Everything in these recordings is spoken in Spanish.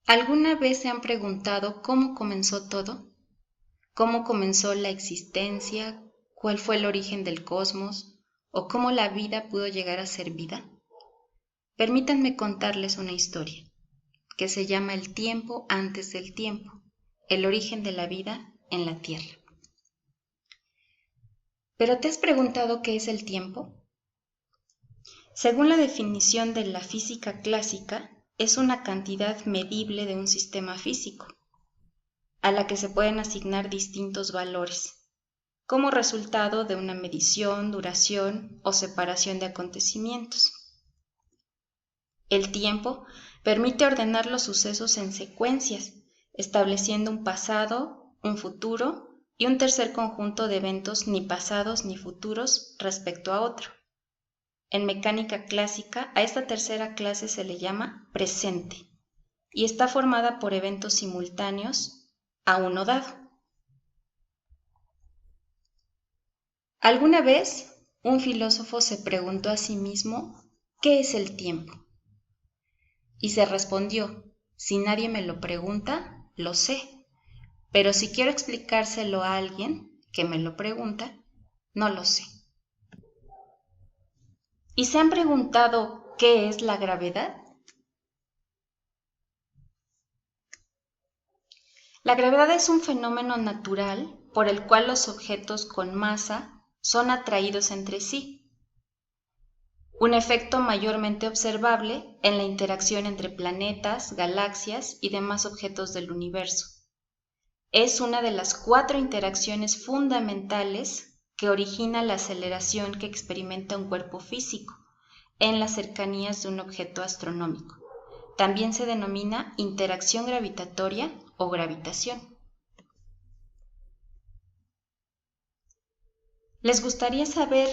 ¿Alguna vez se han preguntado cómo comenzó todo? ¿Cómo comenzó la existencia? ¿Cuál fue el origen del cosmos? ¿O cómo la vida pudo llegar a ser vida? Permítanme contarles una historia que se llama El tiempo antes del tiempo, el origen de la vida en la Tierra. ¿Pero te has preguntado qué es el tiempo? Según la definición de la física clásica, es una cantidad medible de un sistema físico, a la que se pueden asignar distintos valores, como resultado de una medición, duración o separación de acontecimientos. El tiempo permite ordenar los sucesos en secuencias, estableciendo un pasado, un futuro y un tercer conjunto de eventos ni pasados ni futuros respecto a otro. En mecánica clásica, a esta tercera clase se le llama presente y está formada por eventos simultáneos a uno dado. Alguna vez, un filósofo se preguntó a sí mismo, ¿qué es el tiempo? Y se respondió, si nadie me lo pregunta, lo sé, pero si quiero explicárselo a alguien que me lo pregunta, no lo sé. ¿Y se han preguntado qué es la gravedad? La gravedad es un fenómeno natural por el cual los objetos con masa son atraídos entre sí, un efecto mayormente observable en la interacción entre planetas, galaxias y demás objetos del universo. Es una de las 4 interacciones fundamentales que origina la aceleración que experimenta un cuerpo físico en las cercanías de un objeto astronómico. También se denomina interacción gravitatoria o gravitación. ¿Les gustaría saber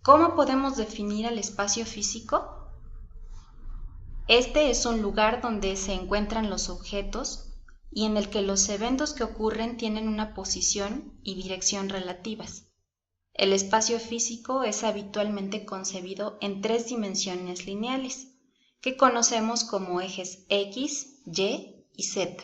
cómo podemos definir al espacio físico? Este es un lugar donde se encuentran los objetos y en el que los eventos que ocurren tienen una posición y dirección relativas. El espacio físico es habitualmente concebido en 3 dimensiones lineales, que conocemos como ejes X, Y y Z.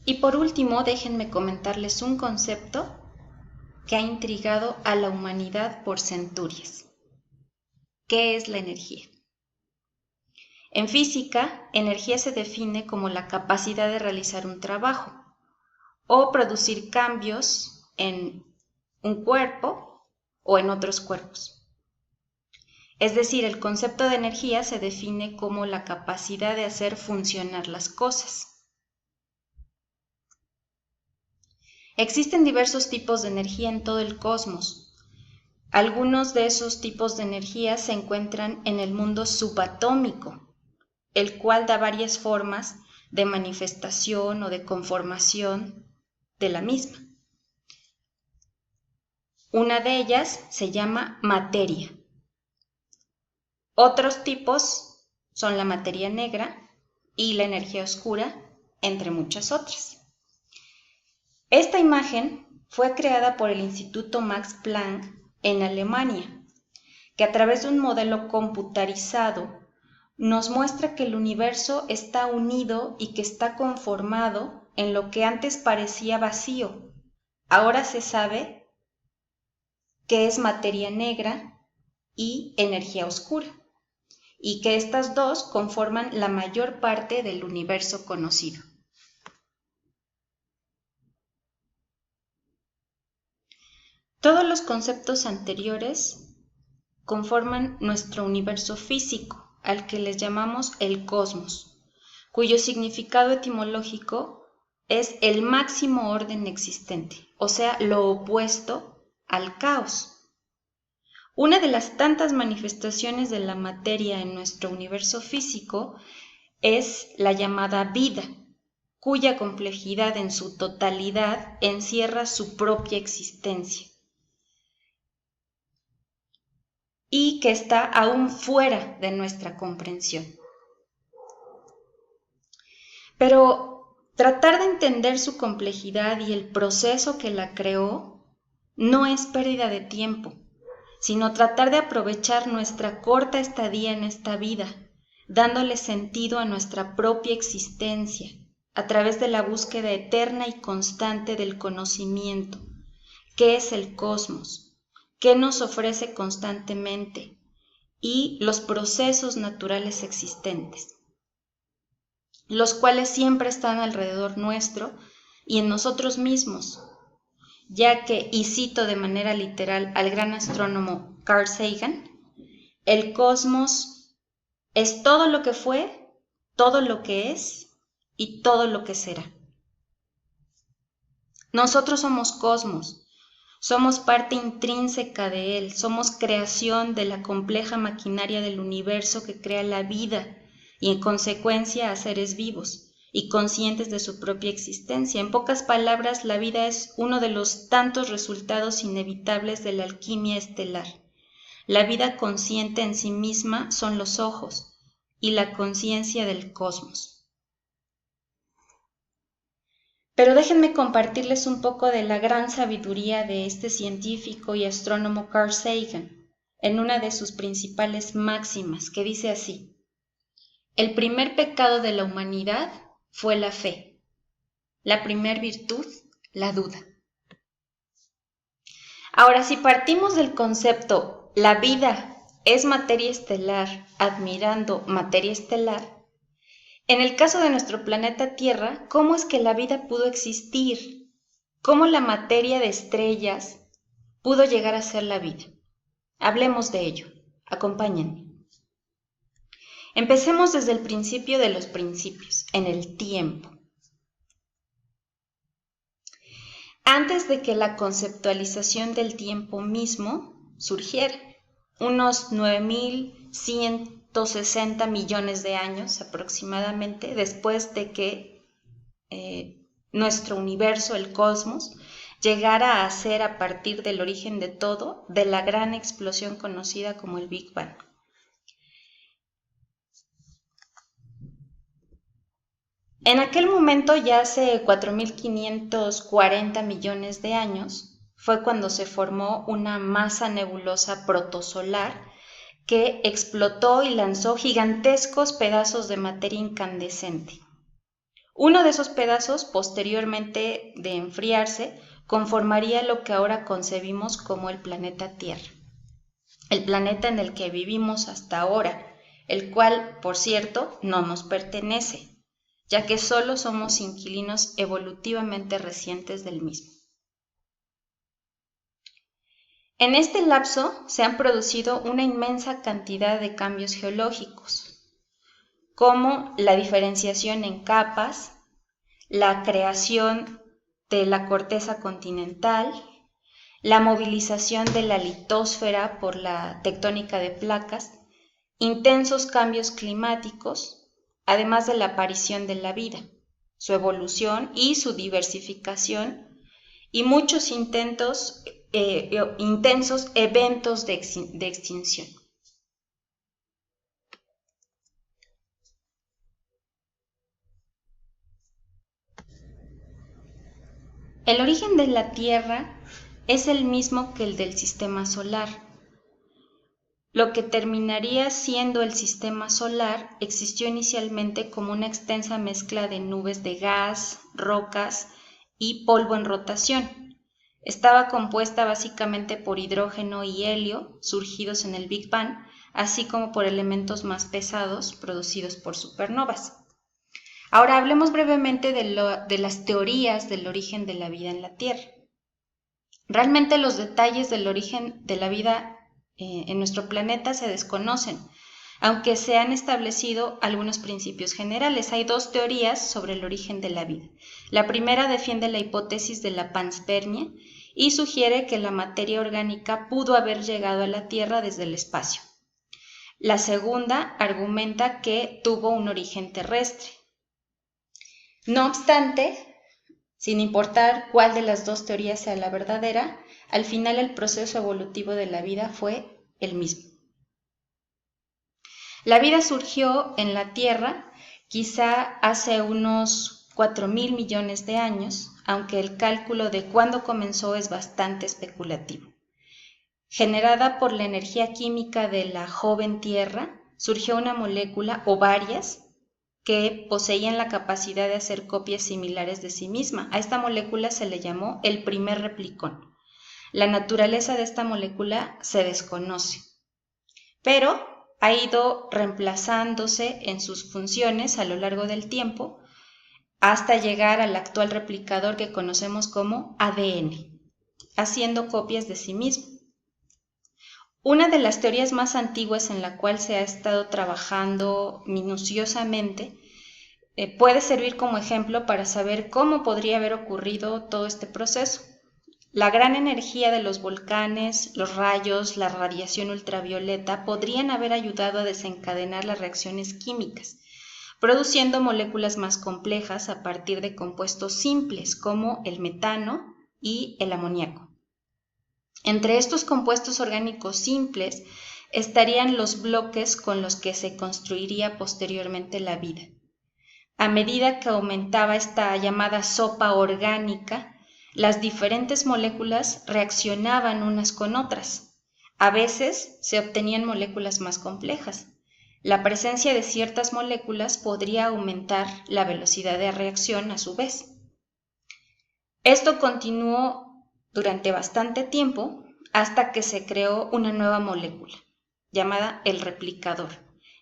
Y por último, déjenme comentarles un concepto que ha intrigado a la humanidad por centurias. ¿Qué es la energía? En física, energía se define como la capacidad de realizar un trabajo o producir cambios en un cuerpo o en otros cuerpos. Es decir, el concepto de energía se define como la capacidad de hacer funcionar las cosas. Existen diversos tipos de energía en todo el cosmos. Algunos de esos tipos de energía se encuentran en el mundo subatómico, el cual da varias formas de manifestación o de conformación de la misma. Una de ellas se llama materia. Otros tipos son la materia negra y la energía oscura, entre muchas otras. Esta imagen fue creada por el Instituto Max Planck en Alemania, que a través de un modelo computarizado nos muestra que el universo está unido y que está conformado en lo que antes parecía vacío. Ahora se sabe que es materia negra y energía oscura, y que estas dos conforman la mayor parte del universo conocido. Todos los conceptos anteriores conforman nuestro universo físico, al que les llamamos el cosmos, cuyo significado etimológico es el máximo orden existente, o sea, lo opuesto al caos. Una de las tantas manifestaciones de la materia en nuestro universo físico es la llamada vida, cuya complejidad en su totalidad encierra su propia existencia y que está aún fuera de nuestra comprensión. Pero tratar de entender su complejidad y el proceso que la creó no es pérdida de tiempo, sino tratar de aprovechar nuestra corta estadía en esta vida, dándole sentido a nuestra propia existencia a través de la búsqueda eterna y constante del conocimiento. ¿Qué es el cosmos? ¿Qué nos ofrece constantemente? Y los procesos naturales existentes, los cuales siempre están alrededor nuestro y en nosotros mismos, ya que, y cito de manera literal al gran astrónomo Carl Sagan, el cosmos es todo lo que fue, todo lo que es y todo lo que será. Nosotros somos cosmos, somos parte intrínseca de él, somos creación de la compleja maquinaria del universo que crea la vida y en consecuencia a seres vivos y conscientes de su propia existencia. En pocas palabras, la vida es uno de los tantos resultados inevitables de la alquimia estelar. La vida consciente en sí misma son los ojos y la conciencia del cosmos. Pero déjenme compartirles un poco de la gran sabiduría de este científico y astrónomo Carl Sagan, en una de sus principales máximas, que dice así: el primer pecado de la humanidad fue la fe, la primer virtud, la duda. Ahora, si partimos del concepto la vida es materia estelar, admirando materia estelar, en el caso de nuestro planeta Tierra, ¿cómo es que la vida pudo existir? ¿Cómo la materia de estrellas pudo llegar a ser la vida? Hablemos de ello. Acompáñenme. Empecemos desde el principio de los principios, en el tiempo. Antes de que la conceptualización del tiempo mismo surgiera, unos 9.160 millones de años aproximadamente después de que nuestro universo, el cosmos, llegara a ser a partir del origen de todo, de la gran explosión conocida como el Big Bang. En aquel momento, ya hace 4.540 millones de años, fue cuando se formó una masa nebulosa protosolar que explotó y lanzó gigantescos pedazos de materia incandescente. Uno de esos pedazos, posteriormente de enfriarse, conformaría lo que ahora concebimos como el planeta Tierra, el planeta en el que vivimos hasta ahora, el cual, por cierto, no nos pertenece, ya que solo somos inquilinos evolutivamente recientes del mismo. En este lapso se han producido una inmensa cantidad de cambios geológicos, como la diferenciación en capas, la creación de la corteza continental, la movilización de la litosfera por la tectónica de placas, intensos cambios climáticos, además de la aparición de la vida, su evolución y su diversificación, y muchos intensos eventos de extinción. El origen de la Tierra es el mismo que el del sistema solar. Lo que terminaría siendo el sistema solar existió inicialmente como una extensa mezcla de nubes de gas, rocas y polvo en rotación. Estaba compuesta básicamente por hidrógeno y helio, surgidos en el Big Bang, así como por elementos más pesados producidos por supernovas. Ahora hablemos brevemente de las teorías del origen de la vida en la Tierra. Realmente los detalles del origen de la vida en nuestro planeta se desconocen, aunque se han establecido algunos principios generales. Hay dos teorías sobre el origen de la vida. La primera defiende la hipótesis de la panspermia y sugiere que la materia orgánica pudo haber llegado a la Tierra desde el espacio. La segunda argumenta que tuvo un origen terrestre. No obstante, sin importar cuál de las dos teorías sea la verdadera, al final el proceso evolutivo de la vida fue el mismo. La vida surgió en la Tierra quizá hace unos 4.000 millones de años, aunque el cálculo de cuándo comenzó es bastante especulativo. Generada por la energía química de la joven Tierra, surgió una molécula o varias que poseían la capacidad de hacer copias similares de sí misma. A esta molécula se le llamó el primer replicón. La naturaleza de esta molécula se desconoce, pero ha ido reemplazándose en sus funciones a lo largo del tiempo hasta llegar al actual replicador que conocemos como ADN, haciendo copias de sí mismo. Una de las teorías más antiguas en la cual se ha estado trabajando minuciosamente puede servir como ejemplo para saber cómo podría haber ocurrido todo este proceso. La gran energía de los volcanes, los rayos, la radiación ultravioleta podrían haber ayudado a desencadenar las reacciones químicas, produciendo moléculas más complejas a partir de compuestos simples como el metano y el amoníaco. Entre estos compuestos orgánicos simples estarían los bloques con los que se construiría posteriormente la vida. A medida que aumentaba esta llamada sopa orgánica, las diferentes moléculas reaccionaban unas con otras. A veces se obtenían moléculas más complejas. La presencia de ciertas moléculas podría aumentar la velocidad de reacción a su vez. Esto continuó durante bastante tiempo hasta que se creó una nueva molécula, llamada el replicador.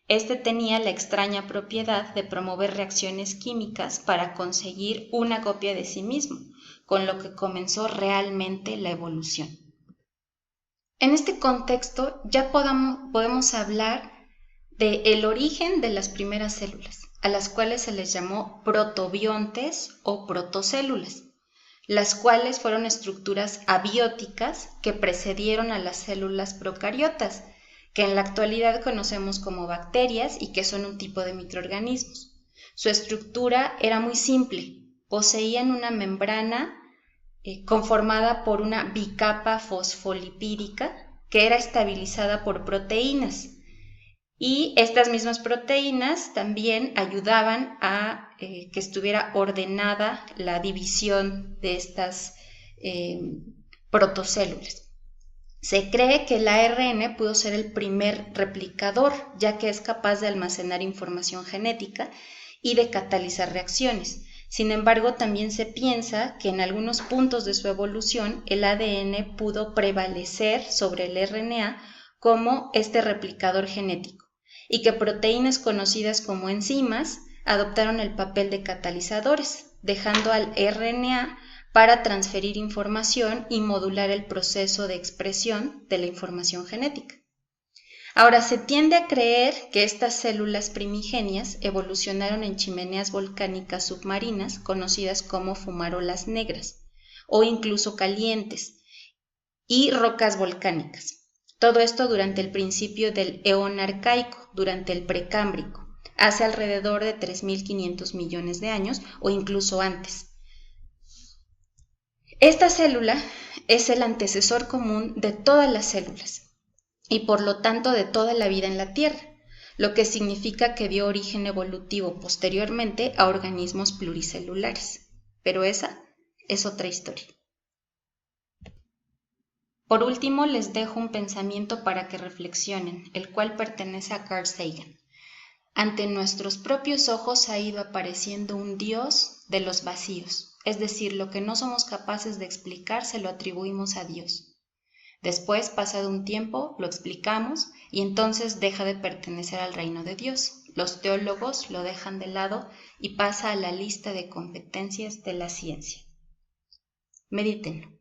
Este tenía la extraña propiedad de promover reacciones químicas para conseguir una copia de sí mismo, con lo que comenzó realmente la evolución. En este contexto ya podemos hablar del origen de las primeras células, a las cuales se les llamó protobiontes o protocélulas, las cuales fueron estructuras abióticas que precedieron a las células procariotas, que en la actualidad conocemos como bacterias y que son un tipo de microorganismos. Su estructura era muy simple, poseían una membrana conformada por una bicapa fosfolipídica que era estabilizada por proteínas. Y estas mismas proteínas también ayudaban a que estuviera ordenada la división de estas protocélulas. Se cree que el ARN pudo ser el primer replicador, ya que es capaz de almacenar información genética y de catalizar reacciones. Sin embargo, también se piensa que en algunos puntos de su evolución el ADN pudo prevalecer sobre el RNA como este replicador genético, y que proteínas conocidas como enzimas adoptaron el papel de catalizadores, dejando al RNA para transferir información y modular el proceso de expresión de la información genética. Ahora, se tiende a creer que estas células primigenias evolucionaron en chimeneas volcánicas submarinas conocidas como fumarolas negras o incluso calientes y rocas volcánicas. Todo esto durante el principio del Eón arcaico, durante el Precámbrico, hace alrededor de 3.500 millones de años o incluso antes. Esta célula es el antecesor común de todas las células y por lo tanto de toda la vida en la Tierra, lo que significa que dio origen evolutivo posteriormente a organismos pluricelulares. Pero esa es otra historia. Por último, les dejo un pensamiento para que reflexionen, el cual pertenece a Carl Sagan. Ante nuestros propios ojos ha ido apareciendo un Dios de los vacíos, es decir, lo que no somos capaces de explicar se lo atribuimos a Dios. Después, pasado un tiempo, lo explicamos y entonces deja de pertenecer al reino de Dios. Los teólogos lo dejan de lado y pasa a la lista de competencias de la ciencia. Medítenlo.